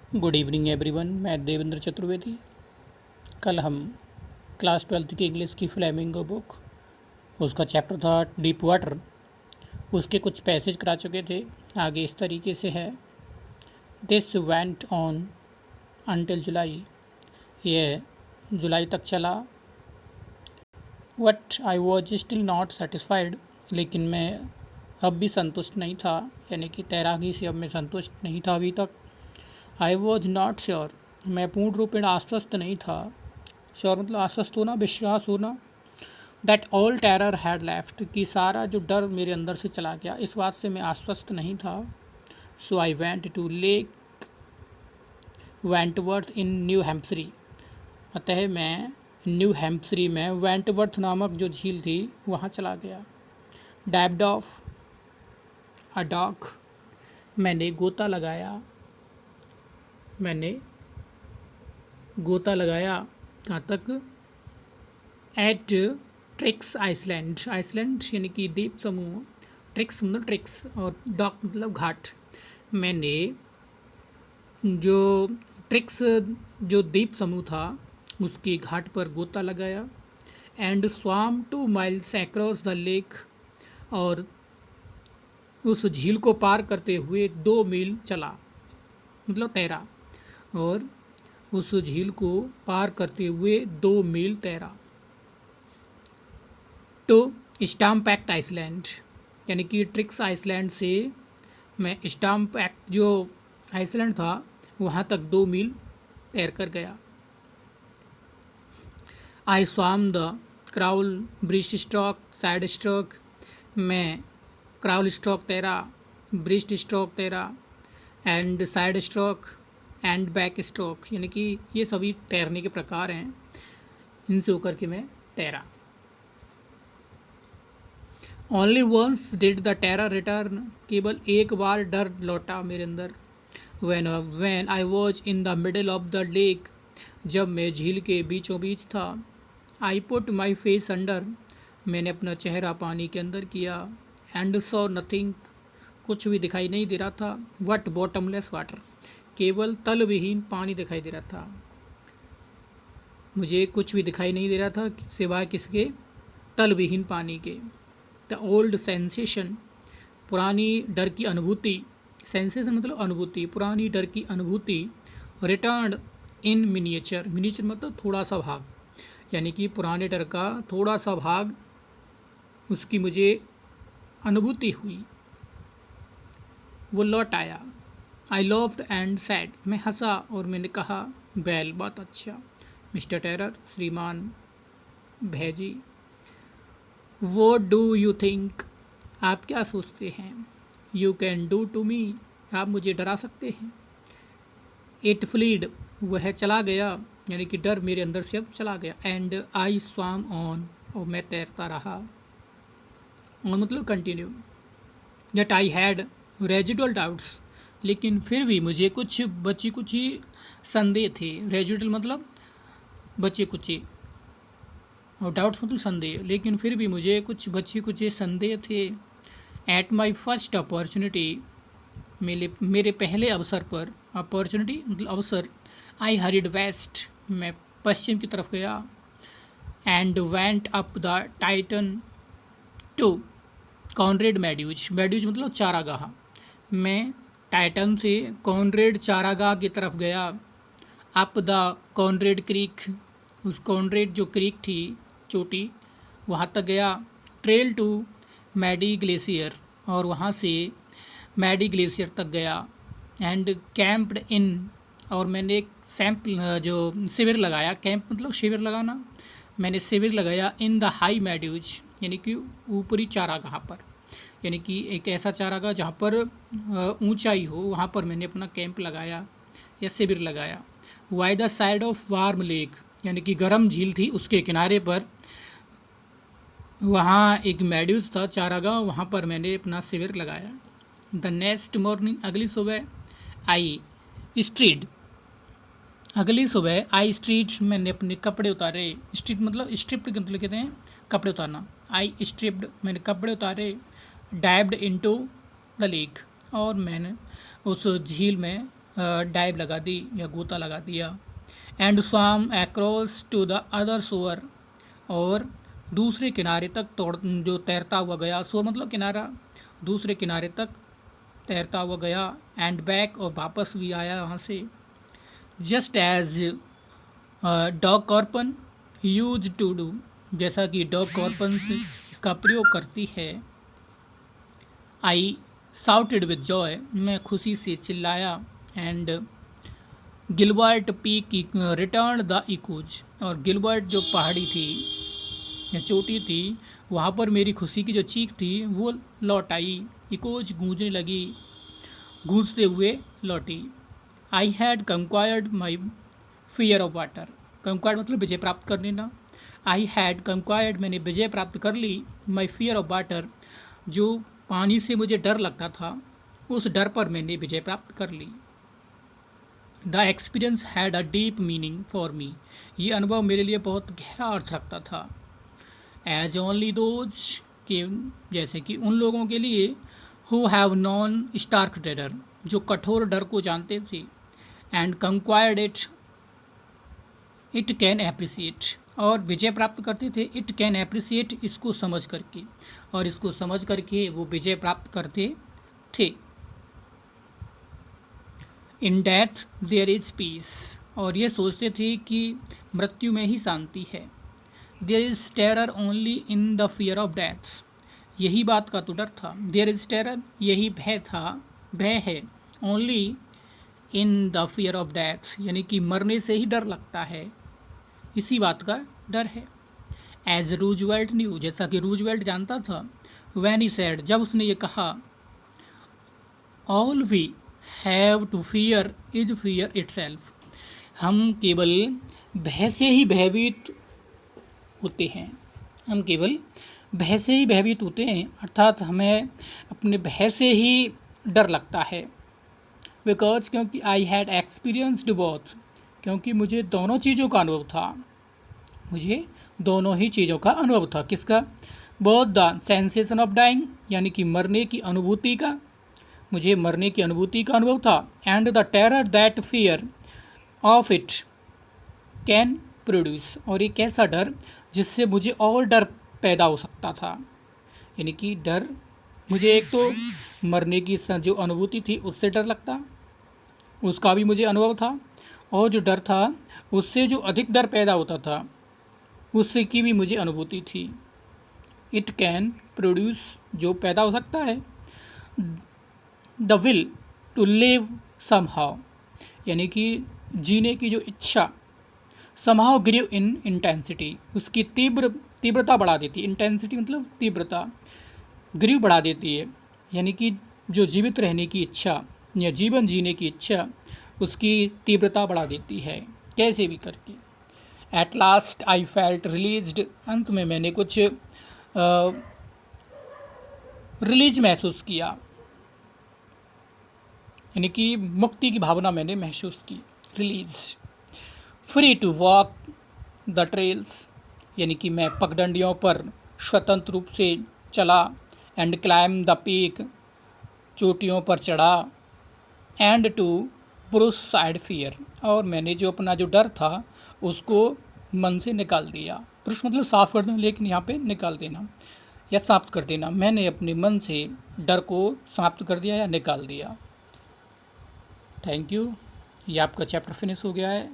Good evening everyone. मैं देवेंद्र चतुर्वेदी। कल हम क्लास 12th की इंग्लिश की फ्लेमिंगो बुक, उसका चैप्टर था डीप वाटर, उसके कुछ पैसेज करा चुके थे। आगे इस तरीके से है। दिस वेंट ऑन अंटिल जुलाई, यह जुलाई तक चला। What I was still not satisfied, लेकिन मैं अब भी संतुष्ट नहीं था, यानी कि तैराकी से अब मैं संतुष्ट नहीं था अभी तक। आई वॉज नॉट श्योर, मैं पूर्ण रूपेण आश्वस्त नहीं था। श्योर मतलब आश्वस्त होना, विश्वास होना। That all terror had left, कि सारा जो डर मेरे अंदर से चला गया, इस बात से मैं आश्वस्त नहीं था। So I went to lake Wentworth in New Hampshire, अतः मैं न्यू हैम्पशरी में वेंटवर्थ नामक जो झील थी वहाँ चला गया। डैब्ड ऑफ अ डॉग, मैंने गोता लगाया। कहाँ तक? एट ट्रिक्स आइसलैंड, आइसलैंड यानी कि द्वीप समूह। ट्रिक्स मतलब ट्रिक्स और डॉक मतलब घाट। मैंने जो ट्रिक्स जो द्वीप समूह था उसके घाट पर गोता लगाया। एंड स्वाम 2 miles अक्रॉस द लेक, और उस झील को पार करते हुए 2 मील चला, मतलब तैरा। और उस झील को पार करते हुए 2 मील तैरा। टू स्टाम्पैक्ट आइसलैंड, यानी कि ट्रिक्स आइसलैंड से मैं स्टाम्पैक्ट जो आइसलैंड था वहाँ तक 2 मील तैर कर गया। I swam the crawl breast stroke side stroke, मैं क्राउल स्ट्रोक तैरा, ब्रिस्ट स्ट्रोक तैरा, and side stroke and back stroke, यानी कि ये सभी तैरने के प्रकार हैं, इनसे होकर के मैं तैरा। Only once did the terror return, केवल एक बार डर लौटा मेरे अंदर। When I was in the middle of the lake, जब मैं झील के बीचों बीच था। I put my face under, मैंने अपना चेहरा पानी के अंदर किया। एंड सॉ नथिंग, कुछ भी दिखाई नहीं दे रहा था। वट बॉटमलेस वाटर, केवल तल विहीन पानी दिखाई दे रहा था। मुझे कुछ भी दिखाई नहीं दे रहा था सिवाय किसके? तल विहीन पानी के। द ओल्ड सेंसेशन, पुरानी डर की अनुभूति। सेंसेशन मतलब अनुभूति, पुरानी डर की अनुभूति। रिटर्न इन मिनिएचर, मिनिएचर मतलब थोड़ा सा भाग, यानी कि पुराने डर का थोड़ा सा भाग, उसकी मुझे अनुभूति हुई, वो लौट आया। आई लव्ड एंड सैड, मैं हंसा और मैंने कहा वेल, बहुत अच्छा। मिस्टर टेरर, श्रीमान भैजी। वो डू यू थिंक, आप क्या सोचते हैं? You can do to me, आप मुझे डरा सकते हैं। इट फ्लीड, वह चला गया, यानी कि डर मेरे अंदर से अब चला गया। एंड आई स्वाम ऑन, और मैं तैरता रहा। ऑन मतलब continue. That I had residual doubts, लेकिन फिर भी मुझे कुछ बची कुछ ही संदेह थे। रेजिडुअल मतलब बचे कुचे, और डाउट्स मतलब संदेह, लेकिन फिर भी मुझे कुछ बचे कुछ संदेह थे। एट माई फर्स्ट अपॉर्चुनिटी, मेरे पहले अवसर पर, अपॉर्चुनिटी मतलब अवसर। आई हरिड वेस्ट, मैं पश्चिम की तरफ गया। And went up the Tieton to Conrad Meadows, meadows मतलब चारागाह। मैं टाइटन से कॉनरेड चारागाह की तरफ गया। अप द कॉनरेड क्रीक, उस कॉनरेड जो क्रीक थी, चोटी, वहाँ तक गया। ट्रेल टू मैडी ग्लेशियर, और वहाँ से मैडी ग्लेशियर तक गया। एंड कैंप्ड इन, और मैंने एक जो शिविर लगाया, कैंप मतलब शिविर लगाना, मैंने शिविर लगाया इन द हाई मैड्यूज, यानी कि ऊपरी चारागाह पर, यानी कि एक ऐसा चारागाह जहाँ पर ऊंचाई हो, वहाँ पर मैंने अपना कैंप लगाया या शिविर लगाया। Why the side of warm lake, यानी कि गर्म झील थी उसके किनारे पर, वहाँ एक मैड्यूज था चारागाह, वहाँ पर मैंने अपना शिविर लगाया। द नेक्स्ट मॉर्निंग, अगली सुबह। आई स्ट्रीट, अगली सुबह आई स्ट्रीट, मैंने अपने कपड़े उतारे। स्ट्रीट मतलब स्ट्रिप्ड मतलब कहते हैं कपड़े उतारना। आई स्ट्रिप्ड, मैंने कपड़े उतारे। डाइव्ड इनटू द लेक, और मैंने उस झील में डाइव लगा दी या गोता लगा दिया। एंड स्वाम अक्रॉस टू द अदर शोर, और दूसरे किनारे तक जो तैरता हुआ गया, शोर मतलब किनारा, दूसरे किनारे तक तैरता हुआ गया। एंड बैक, और वापस भी आया वहाँ से। जस्ट एज डॉग कॉर्पन यूज टू डू, जैसा कि डॉग कॉर्पन इसका प्रयोग करती है। आई साउटेड विद जॉय, मैं खुशी से चिल्लाया। And Gilbert peak return the echoes, और गिलबर्ट जो पहाड़ी थी या चोटी थी, वहाँ पर मेरी खुशी की जो चीख थी वो लौट आई। इकोज गूंजने लगी, गूंजते हुए लौटी। I had conquered my fear of water, conquered मतलब विजय प्राप्त कर लेना। आई हैड कंक्वायर्ड, मैंने विजय प्राप्त कर ली। माई फियर ऑफ वाटर, जो पानी से मुझे डर लगता था, उस डर पर मैंने विजय प्राप्त कर ली। The experience had a deep meaning for me, ये अनुभव मेरे लिए बहुत गहरा अर्थ रखता था। एज ओनली दोज, के जैसे कि उन लोगों के लिए, who have known stark terror, जो कठोर डर को जानते थे। And conquered it, it can appreciate, और विजय प्राप्त करते थे। इट कैन एप्रिसिएट, इसको समझ करके, और इसको समझ करके वो विजय प्राप्त करते थे। In death there is peace, और ये सोचते थे कि मृत्यु में ही शांति है। There is terror only in the fear of death, यही बात का तो डर था। देयर इज टेरर, यही भय था, भय है। Only in the fear of death, यानी कि मरने से ही डर लगता है, इसी बात का डर है। एज रूजवेल्ट न्यू, जैसा कि रूजवेल्ट जानता था। वैन ही सेड, जब उसने ये कहा, all we have to fear is fear itself, हम केवल भय से ही भयभीत होते हैं, हम केवल भय से ही भयभीत होते हैं, अर्थात हमें अपने भय से ही डर लगता है। बिकॉज, क्योंकि आई हैड एक्सपीरियंसड बोथ, क्योंकि मुझे दोनों चीज़ों का अनुभव था, मुझे दोनों ही चीज़ों का अनुभव था। किसका? Both the sensation of dying, यानी कि मरने की अनुभूति का, मुझे मरने की अनुभूति का अनुभव था। And the terror that fear of it can produce, और एक ऐसा डर जिससे मुझे और डर पैदा हो सकता था। यानी कि डर, मुझे एक तो मरने की जो अनुभूति थी उससे डर लगता, उसका भी मुझे अनुभव था, और जो डर था उससे जो अधिक डर पैदा होता था उससे की भी मुझे अनुभूति थी। इट कैन प्रोड्यूस, जो पैदा हो सकता है। The will to live somehow, यानी कि जीने की जो इच्छा। समहाउ ग्रीव इन इंटेंसिटी, उसकी तीव्रता बढ़ा देती है। इंटेंसिटी मतलब तीव्रता, ग्रीव बढ़ा देती है, यानी कि जो जीवित रहने की इच्छा या जीवन जीने की इच्छा, उसकी तीव्रता बढ़ा देती है, कैसे भी करके। At last I felt released, अंत में मैंने कुछ रिलीज महसूस किया, यानी कि मुक्ति की भावना मैंने महसूस की। Release. Free to walk the trails, यानी कि मैं पगडंडियों पर स्वतंत्र रूप से चला। एंड क्लाइम द पीक, चोटियों पर चढ़ा। And to brush side fear, और मैंने जो अपना जो डर था उसको मन से निकाल दिया। ब्रुश मतलब साफ कर देना, लेकिन यहाँ पे निकाल देना या समाप्त कर देना। मैंने अपने मन से डर को समाप्त कर दिया या निकाल दिया। Thank you. ये आपका चैप्टर फिनिश हो गया है।